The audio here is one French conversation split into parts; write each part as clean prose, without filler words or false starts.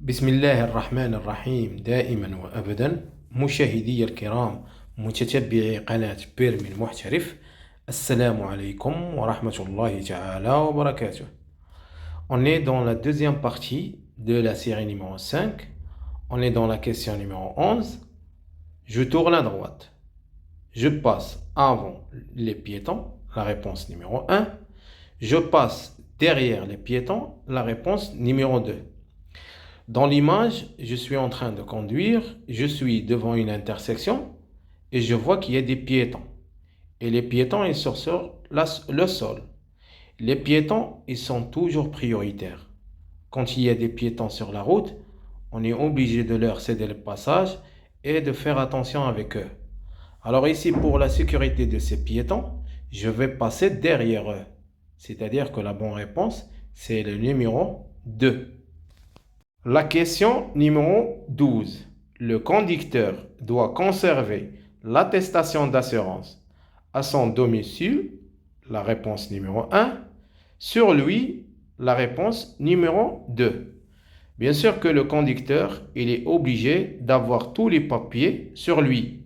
بسم الله الرحمن الرحيم دائما وأبدا مشاهدي الكرام متتبعي قناة بيرمي المحترف. السلام عليكم ورحمة الله تعالى وبركاته. On est dans la deuxième partie de la série numéro 5. On est dans la question numéro 11. Je tourne à droite. Je passe avant les piétons. La réponse numéro 1. Je passe derrière les piétons. La réponse numéro 2. Dans l'image, je suis en train de conduire, je suis devant une intersection et je vois qu'il y a des piétons. Et les piétons, ils sont sur le sol. Les piétons, ils sont toujours prioritaires. Quand il y a des piétons sur la route, on est obligé de leur céder le passage et de faire attention avec eux. Alors ici, pour la sécurité de ces piétons, je vais passer derrière eux. C'est-à-dire que la bonne réponse, c'est le numéro 2. La question numéro 12. Le conducteur doit conserver l'attestation d'assurance à son domicile, la réponse numéro 1. Sur lui, la réponse numéro 2. Bien sûr que le conducteur, il est obligé d'avoir tous les papiers sur lui.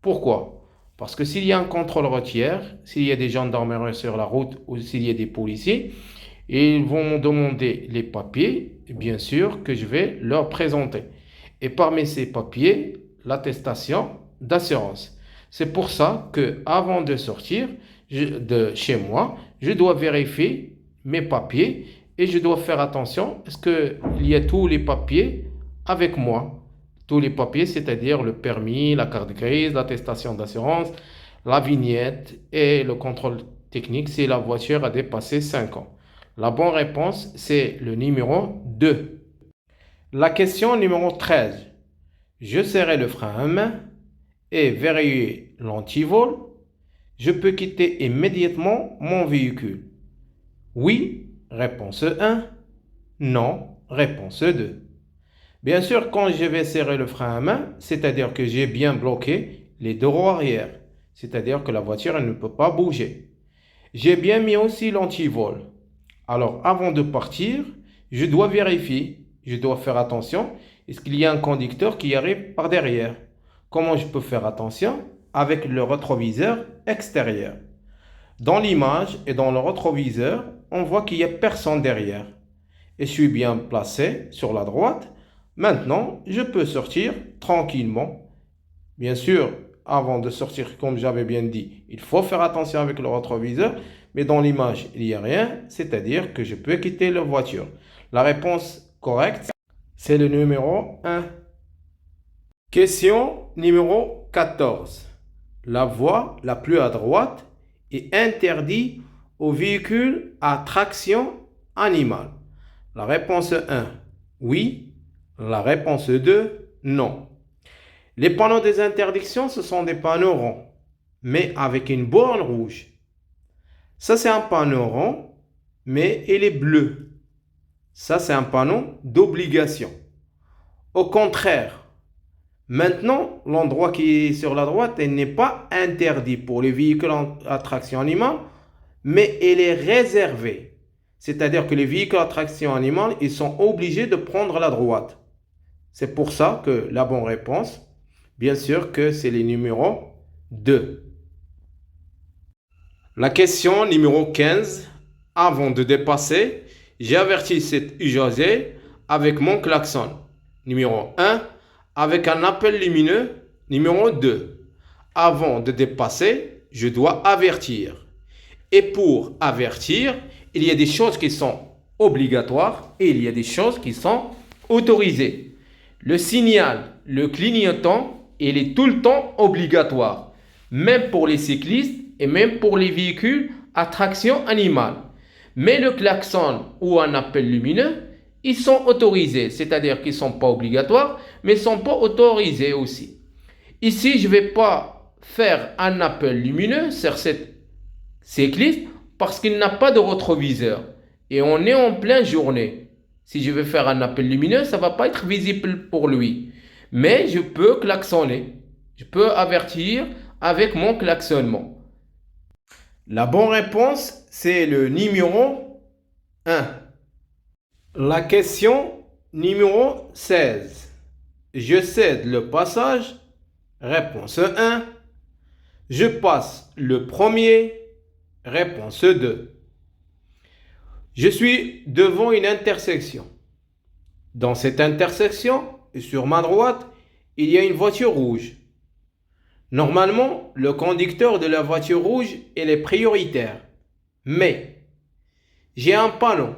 Pourquoi? Parce que s'il y a un contrôle routier, s'il y a des gendarmeries sur la route ou s'il y a des policiers, ils vont me demander les papiers, bien sûr, que je vais leur présenter. Et parmi ces papiers, l'attestation d'assurance. C'est pour ça que avant de sortir de chez moi, je dois vérifier mes papiers et je dois faire attention. Est-ce qu'il y a tous les papiers avec moi? Tous les papiers, c'est-à-dire le permis, la carte grise, l'attestation d'assurance, la vignette et le contrôle technique si la voiture a dépassé 5 ans. La bonne réponse, c'est le numéro 2. La question numéro 13. Je serrai le frein à main et verrouiller l'antivol. Je peux quitter immédiatement mon véhicule. Oui, réponse 1. Non, réponse 2. Bien sûr, quand je vais serrer le frein à main, c'est-à-dire que j'ai bien bloqué les deux roues arrière. C'est-à-dire que la voiture elle ne peut pas bouger. J'ai bien mis aussi l'antivol. Alors, avant de partir, je dois vérifier, je dois faire attention. Est-ce qu'il y a un conducteur qui arrive par derrière? Comment je peux faire attention? Avec le rétroviseur extérieur. Dans l'image et dans le rétroviseur, on voit qu'il n'y a personne derrière. Et je suis bien placé sur la droite. Maintenant, je peux sortir tranquillement. Bien sûr, avant de sortir, comme j'avais bien dit, il faut faire attention avec le rétroviseur. Mais dans l'image, il n'y a rien, c'est-à-dire que je peux quitter la voiture. La réponse correcte, c'est le numéro 1. Question numéro 14. La voie la plus à droite est interdite aux véhicules à traction animale. La réponse 1, oui. La réponse 2, non. Les panneaux des interdictions, ce sont des panneaux ronds, mais avec une borne rouge. Ça, c'est un panneau rond, mais il est bleu. Ça, c'est un panneau d'obligation. Au contraire, maintenant, l'endroit qui est sur la droite, il n'est pas interdit pour les véhicules à traction animale, mais il est réservé. C'est-à-dire que les véhicules à traction animale, ils sont obligés de prendre la droite. C'est pour ça que la bonne réponse, bien sûr que c'est le numéro 2. La question numéro 15. Avant de dépasser, j'ai averti cet usager avec mon klaxon. Numéro 1. Avec un appel lumineux. Numéro 2. Avant de dépasser, je dois avertir. Et pour avertir, il y a des choses qui sont obligatoires et il y a des choses qui sont autorisées. Le signal, le clignotant, il est tout le temps obligatoire. Même pour les cyclistes et même pour les véhicules à traction animale. Mais le klaxon ou un appel lumineux, ils sont autorisés. C'est-à-dire qu'ils ne sont pas obligatoires, mais ils ne sont pas autorisés aussi. Ici, je ne vais pas faire un appel lumineux sur cette cycliste parce qu'il n'a pas de rétroviseur. Et on est en pleine journée. Si je veux faire un appel lumineux, ça ne va pas être visible pour lui. Mais je peux klaxonner. Je peux avertir avec mon klaxonnement. La bonne réponse, c'est le numéro 1. La question numéro 16. Je cède le passage. Réponse 1. Je passe le premier. Réponse 2. Je suis devant une intersection. Dans cette intersection, sur ma droite, il y a une voiture rouge. Normalement, le conducteur de la voiture rouge est prioritaire. Mais j'ai un panneau.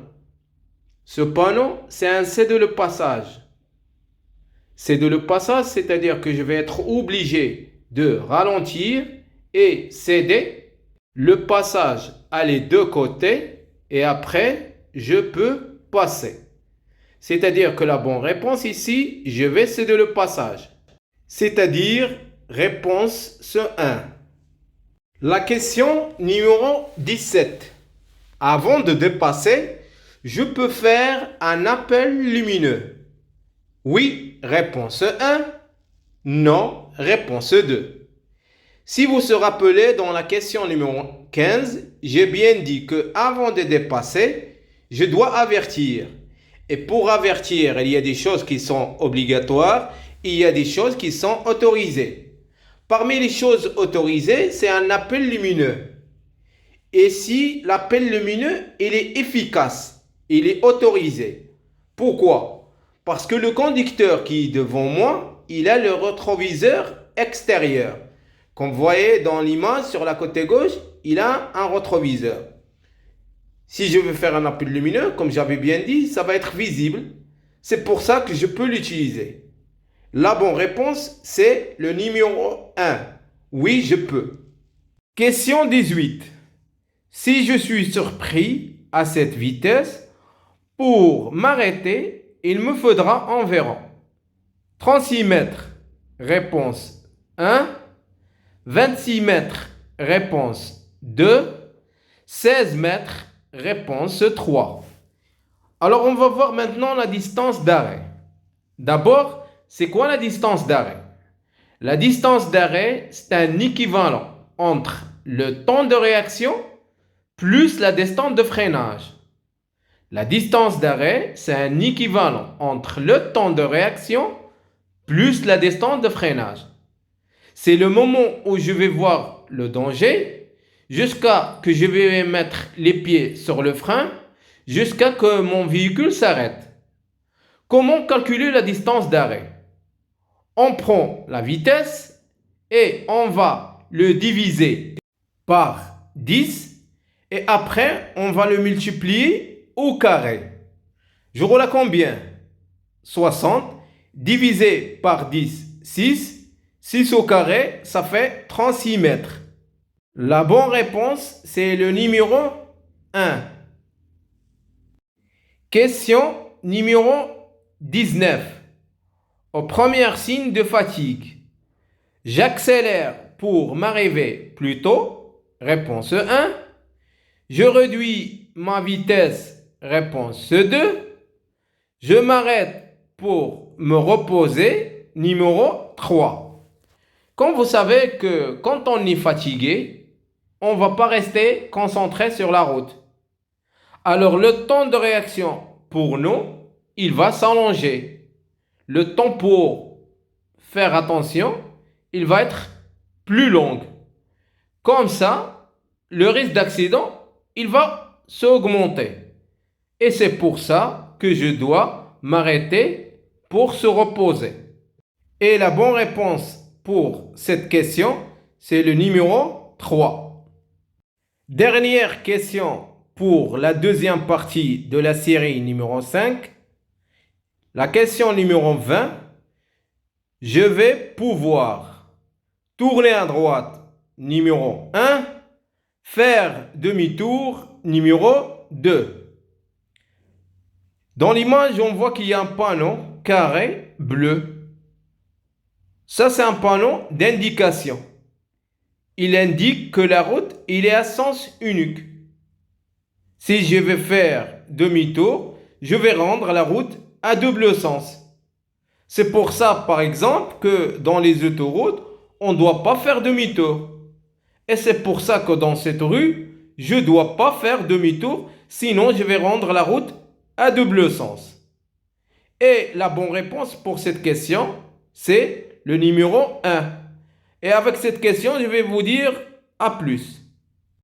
Ce panneau, c'est un cède le passage. Cède le passage, c'est-à-dire que je vais être obligé de ralentir et céder le passage à les deux côtés et après, je peux passer. C'est-à-dire que la bonne réponse ici, je vais céder le passage. C'est-à-dire réponse 1. La question numéro 17. Avant de dépasser, je peux faire un appel lumineux. Oui, réponse 1. Non, réponse 2. Si vous se rappelez, dans la question numéro 15, j'ai bien dit que avant de dépasser, je dois avertir. Et pour avertir, il y a des choses qui sont obligatoires, il y a des choses qui sont autorisées. Parmi les choses autorisées, c'est un appel lumineux. Et si l'appel lumineux, il est efficace, il est autorisé. Pourquoi? Parce que le conducteur qui est devant moi, il a le rétroviseur extérieur. Comme vous voyez dans l'image sur la côté gauche, il a un rétroviseur. Si je veux faire un appel lumineux, comme j'avais bien dit, ça va être visible. C'est pour ça que je peux l'utiliser. La bonne réponse, c'est le numéro 1. Oui, je peux. Question 18. Si je suis surpris à cette vitesse, pour m'arrêter, il me faudra environ 36 mètres. Réponse 1. 26 mètres. Réponse 2. 16 mètres. Réponse 3. Alors, on va voir maintenant la distance d'arrêt. D'abord, c'est quoi la distance d'arrêt? La distance d'arrêt, c'est un équivalent entre le temps de réaction plus la distance de freinage. La distance d'arrêt, c'est un équivalent entre le temps de réaction plus la distance de freinage. C'est le moment où je vais voir le danger jusqu'à que je vais mettre les pieds sur le frein, jusqu'à que mon véhicule s'arrête. Comment calculer la distance d'arrêt? On prend la vitesse et on va le diviser par 10 et après on va le multiplier au carré. Je roule à combien? 60 divisé par 10, 6. 6 au carré, ça fait 36 mètres. La bonne réponse, c'est le numéro 1. Question numéro 19. Au premier signe de fatigue, j'accélère pour m'arriver plus tôt. Réponse 1. Je réduis ma vitesse. Réponse 2. Je m'arrête pour me reposer. Numéro 3. Comme vous savez que quand on est fatigué, on ne va pas rester concentré sur la route. Alors le temps de réaction pour nous, il va s'allonger. Le temps pour faire attention, il va être plus long. Comme ça, le risque d'accident, il va s'augmenter. Et c'est pour ça que je dois m'arrêter pour se reposer. Et la bonne réponse pour cette question, c'est le numéro 3. Dernière question pour la deuxième partie de la série numéro 5. La question numéro 20. Je vais pouvoir tourner à droite, numéro 1. Faire demi-tour, numéro 2. Dans l'image, on voit qu'il y a un panneau carré bleu. Ça, c'est un panneau d'indication. Il indique que la route, il est à sens unique. Si je vais faire demi-tour, je vais rendre la route à double sens. C'est pour ça, par exemple, que dans les autoroutes, on ne doit pas faire demi-tour. Et c'est pour ça que dans cette rue, je ne dois pas faire demi-tour, sinon je vais rendre la route à double sens. Et la bonne réponse pour cette question, c'est le numéro un. Et avec cette question, je vais vous dire à plus.